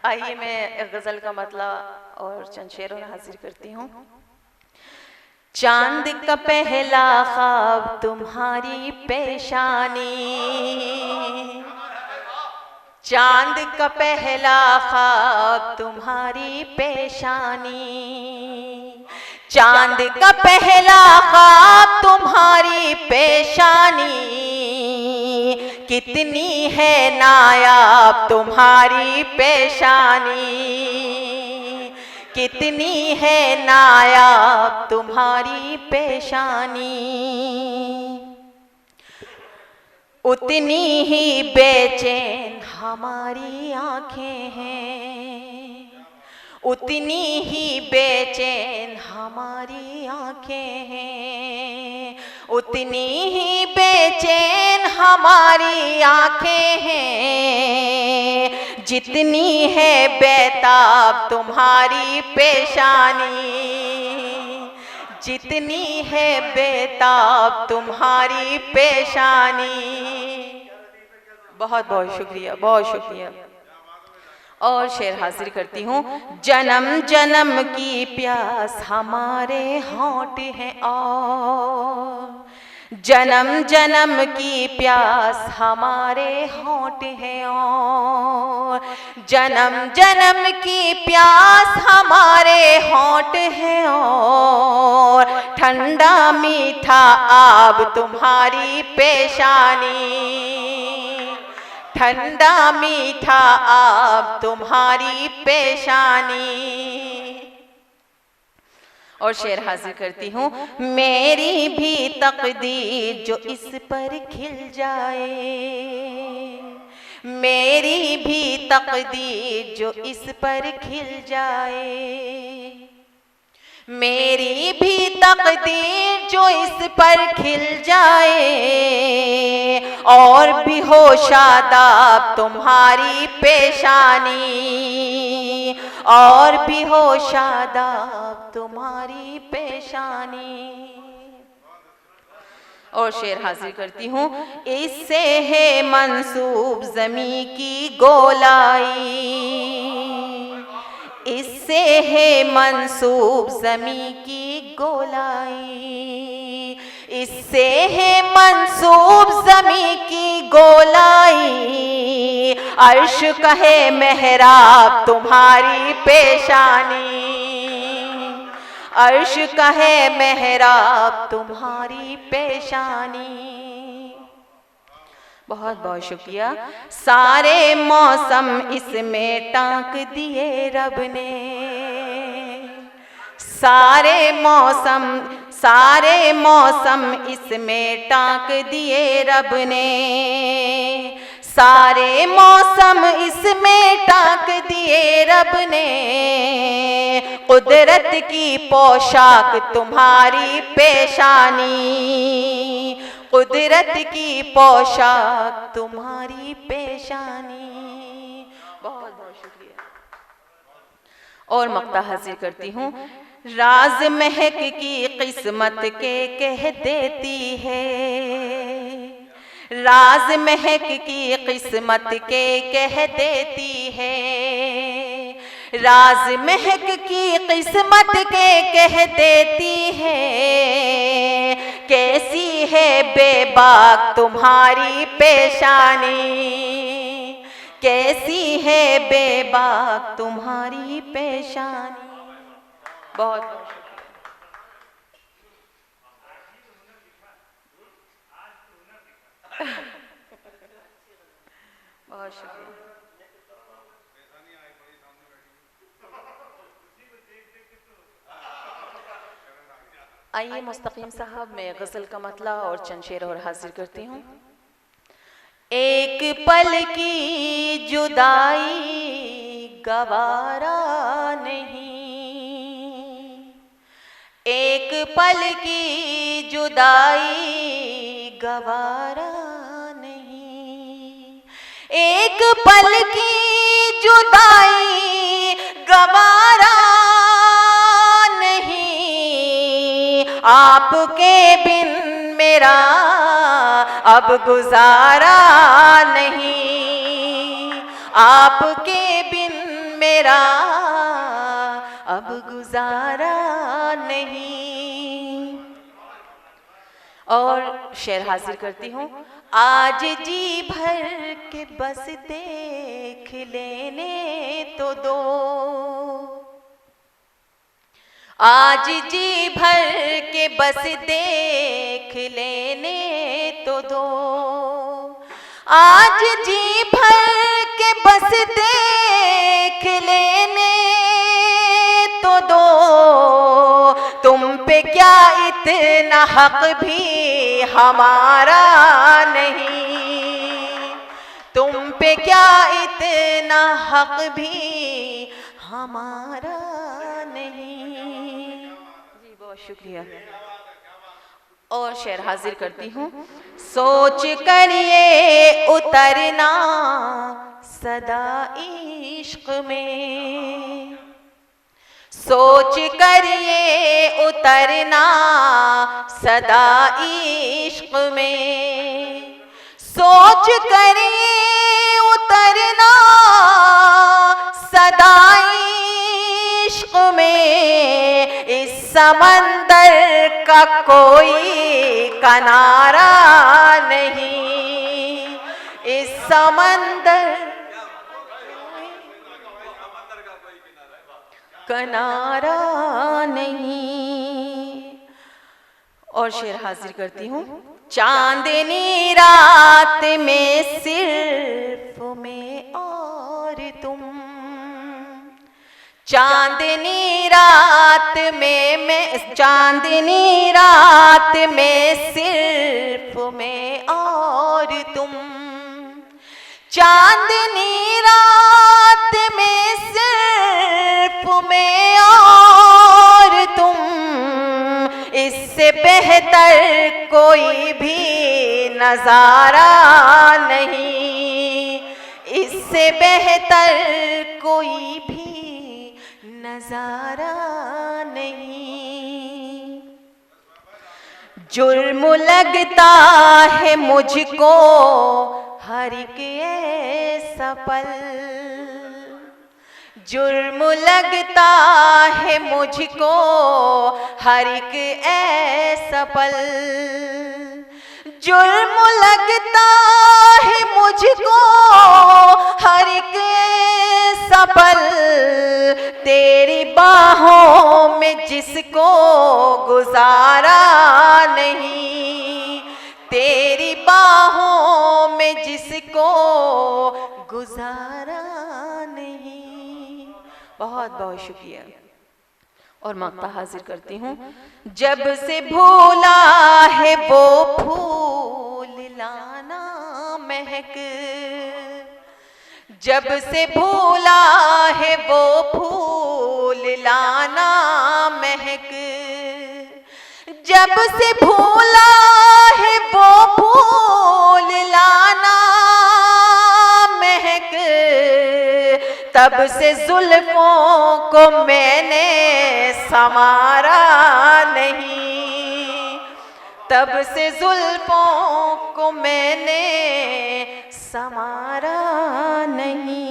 आइए मैं गज़ल का मतलब और चंद शेरों में हाजिर करती हूँ। चांद का पहला ख्वाब तुम्हारी पेशानी, चांद का पहला ख्वाब तुम्हारी पेशानी, चांद का पहला ख्वाब तुम्हारी पेशानी, कितनी है नायाब तुम्हारी पेशानी, कितनी है नायाब तुम्हारी पेशानी, उतनी ही बेचैन हमारी आंखें हैं, उतनी ही बेचैन हमारी आंखें हैं, उतनी ही बेचैन हमारी आंखें हैं, जितनी है बेताब तुम्हारी पेशानी, जितनी है बेताब तुम्हारी पेशानी। बहुत बहुत शुक्रिया, बहुत शुक्रिया। और शेर हाजिर करती हूँ। जन्म जन्म की प्यास हमारे होंठ हैं और जन्म जन्म की प्यास हमारे होंठ हैं और जन्म जन्म की प्यास हमारे होंठ हैं और ठंडा मीठा आब तुम्हारी पेशानी, ठंडा मीठा आब तुम्हारी पेशानी। और शेर हाजिर करती हूँ। मेरी भी तकदीर जो इस पर खिल जाए, मेरी भी तकदीर जो इस पर खिल जाए, मेरी भी तकदीर जो इस पर खिल जाए और भी हो शादाब तुम्हारी पेशानी, और भी हो शादाब तुम्हारी पेशानी। और शेर हाजिर करती हूँ। इससे है मंसूब ज़मी की गोलाई, इससे है मंसूब ज़मी की गोलाई, इससे है मंसूब ज़मी की गोलाई, अर्श कहे मेहराब तुम्हारी पेशानी, अर्श कहे मेहराब तुम्हारी पेशानी। बहुत बहुत शुक्रिया। सारे मौसम इसमें टांक दिए रब ने, सारे मौसम इसमें टांक दिए रब ने, सारे मौसम इसमें टांक दिए रब ने, कुदरत की पोशाक तुम्हारी पेशानी, कुदरत की पोशाक तुम्हारी पेशानी। बहुत बहुत शुक्रिया। और मक्ता हाजिर करती हूँ। राज महक की किस्मत के कह देती है, राज महक की किस्मत के कह देती है, राज महक की किस्मत के कह देती है, कैसी है बेबाक तुम्हारी पेशानी, कैसी है बेबाक तुम्हारी पेशानी। बहुत बहुत बहुत शुक्रिया। आइए मुस्तकीम साहब, मैं गज़ल का मतला और चंद शेर और हाजिर करती हूँ। एक पल की जुदाई गवारा नहीं, एक पल की जुदाई गवारा नहीं, एक पल की जुदाई गवारा नहीं, आपके बिन मेरा अब गुजारा नहीं, आपके बिन मेरा अब गुजारा नहीं। और शेर हाजिर करती हूँ। आज जी भर के बस देख लेने तो दो, आज जी भर के बस देख लेने तो दो, आज जी भर के बस देख लेने तो दो। तुम पे क्या इतना हक भी हमारा नहीं, तुम पे क्या इतना हक भी हमारा नहीं। जी बहुत शुक्रिया। और शेर हाजिर करती हूँ। सोच कर ये उतरना सदा इश्क में, सोच कर ये उतरना सदा इश्क में, सोच कर ये उतरना सदा इश्क में। इस समंदर का कोई किनारा नहीं, इस समंदर किनारा नहीं। और शेर हाजिर करती हूँ। चांदनी रात में सिर्फ मैं और तुम, चांदनी रात में मैं, चांदनी रात में सिर्फ मैं और तुम, चांदनी रात में सिर्फ मैं और तुम। इससे बेहतर कोई भी नजारा नहीं, इससे बेहतर कोई भी नजारा नहीं। जुर्म लगता है मुझको हर एक ऐसा पल, जुर्म लगता है मुझको हर एक ऐसा पल, जुर्म लगता है मुझको हर एक ऐसा पल। तेरी बाहों में जिसको गुजारा नहीं, तेरी बाहों में जिसको गुजारा नहीं। बहुत बहुत शुक्रिया। और मक्ता हाजिर करती हूँ। जब से भूला है वो फूल लाना महक, जब से भूला है वो फूल लाना महक, जब से भूला है वो फूल लाना महक, तब से जुल्फों को मैंने संवारा नहीं, तब से जुल्फों को मैंने संवारा नहीं।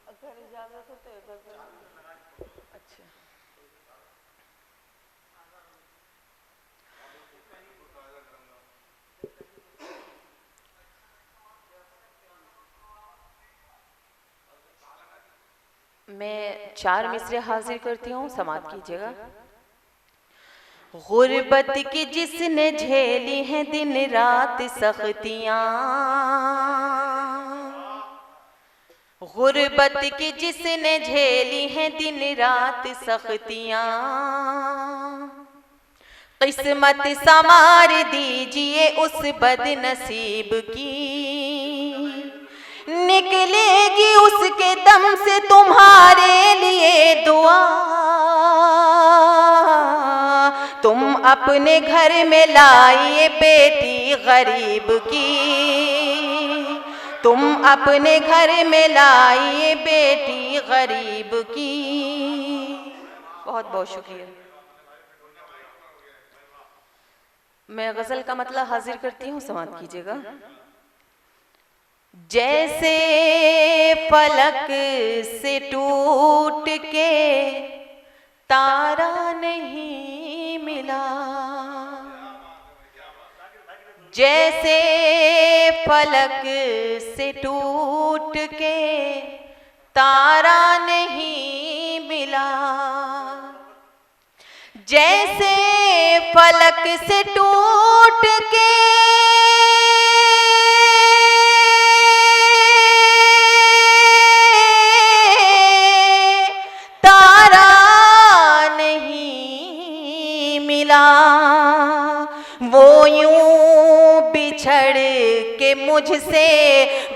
अगर इजाजत हो तो अच्छा। मैं 4 मिसरे हाजिर करती हूँ, समाप्त कीजिएगा। गुर्बत की जिसने झेली हैं दिन रात सख्तियाँ, गुर्बत की जिसने झेली हैं दिन रात सख्तियाँ, किस्मत संवार दीजिए उस बदनसीब की, निकलेगी उसके दम से तुम्हारे लिए दुआ। तुम अपने घर में लाइए बेटी गरीब की, तुम अपने घर में लाइए बेटी गरीब की। बहुत बहुत शुक्रिया। मैं गजल का मतलब हाजिर करती हूँ, समाप्त कीजिएगा। जैसे फलक से टूट के तारा नहीं मिला, जैसे फलक से टूट के तारा नहीं मिला, जैसे फलक से टूट के तारा नहीं मिला, वो यूं बिछड़ के मुझसे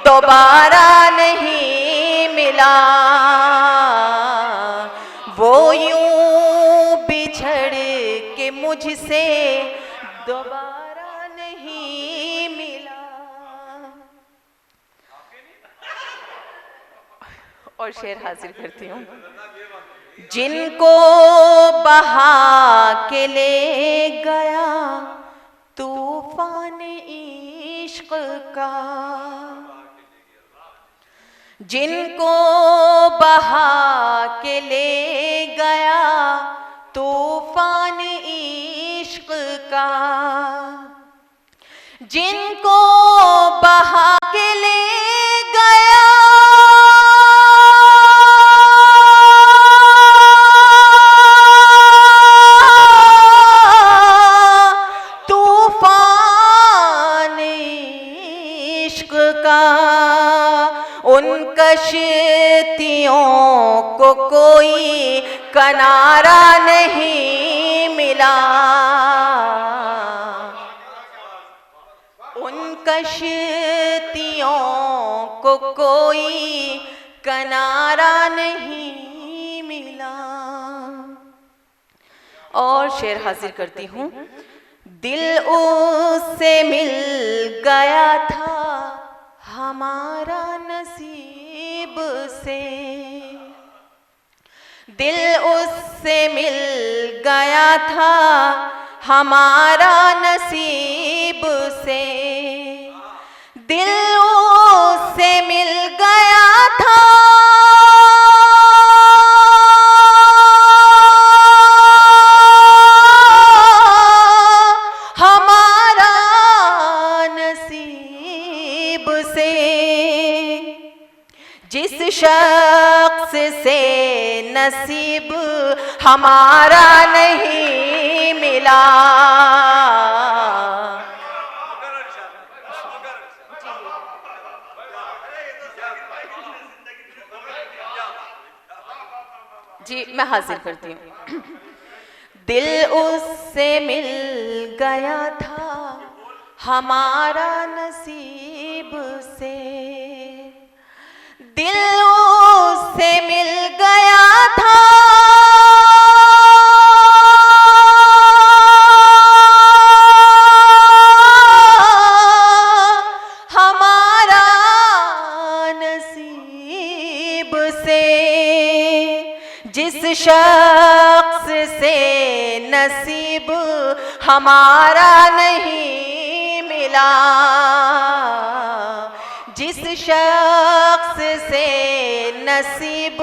दोबारा नहीं मिला, वो यूं बिछड़ के मुझसे दोबारा नहीं मिला। और शेर हाजिर करती हूँ। जिनको बहा के ले गया तूफान इश्क का, जिनको बहा के ले गया तूफान इश्क का, जिनको बहा के ले गया तूफान इश्क का, उन कश्तियों को कोई किनारा नहीं मिला, उन कश्तियों को कोई किनारा नहीं मिला। और शेर हाजिर करती हूँ। दिल उससे मिल गया था हमारा नसीब से, दिल उससे मिल गया था हमारा नसीब से, दिल उससे मिल गया था हमारा नसीब से, जिस शख्स से नसीब हमारा नहीं मिला, जी मैं हाजिर करती हूँ। दिल उससे मिल गया था हमारा नसीब से, दिल उससे मिल गया था हमारा नसीब से, जिस शख्स से नसीब हमारा नहीं मिला, जिस शख्स से नसीब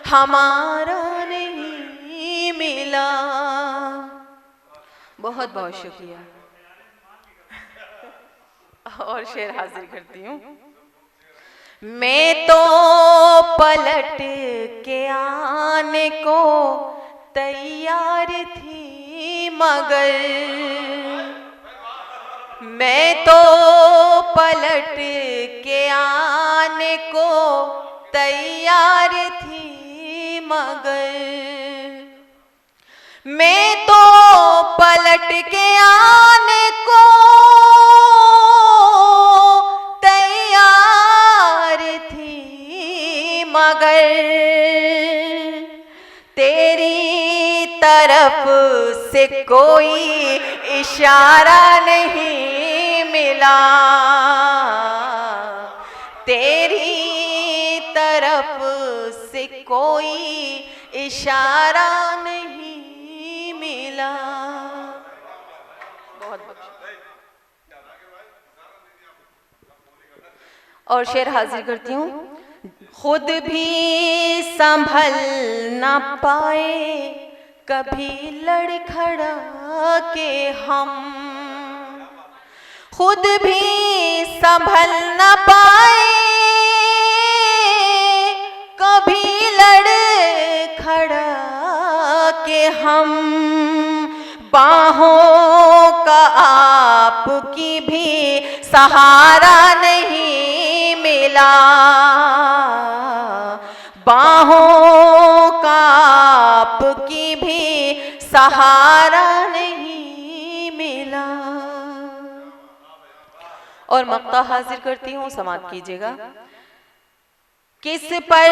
हमारा नहीं मिला। बहुत बहुत शुक्रिया। और शेर हाजिर करती हूँ। मैं तो पलट के आने को तैयार थी मगर, मैं तो पलट के आने को तैयार थी मगर, मैं तो पलट के आने को मगर, तेरी तरफ से कोई इशारा नहीं मिला, तेरी तरफ से कोई इशारा नहीं मिला। बहुत बहुत और शेर हाजिर करती हूँ। खुद भी संभल ना पाए कभी लड़खड़ा के हम, खुद भी संभल ना पाए कभी लड़खड़ा के हम, बाहों का आपकी भी सहारा नहीं मिला, बाहों का आपकी भी सहारा नहीं मिला। और मक्ता हाजिर करती हूँ, समाप्त कीजिएगा। किस पर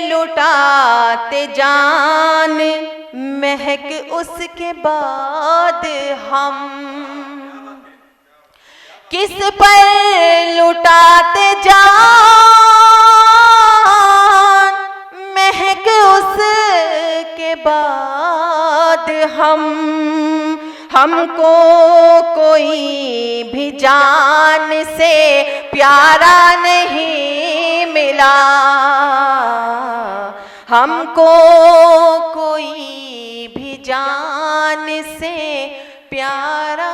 लुटाते जान महक उसके बाद हम, किस पर लुटाते जान महक उसके बाद हम, हमको कोई भी जान से प्यारा नहीं मिला, हमको कोई भी जान से प्यारा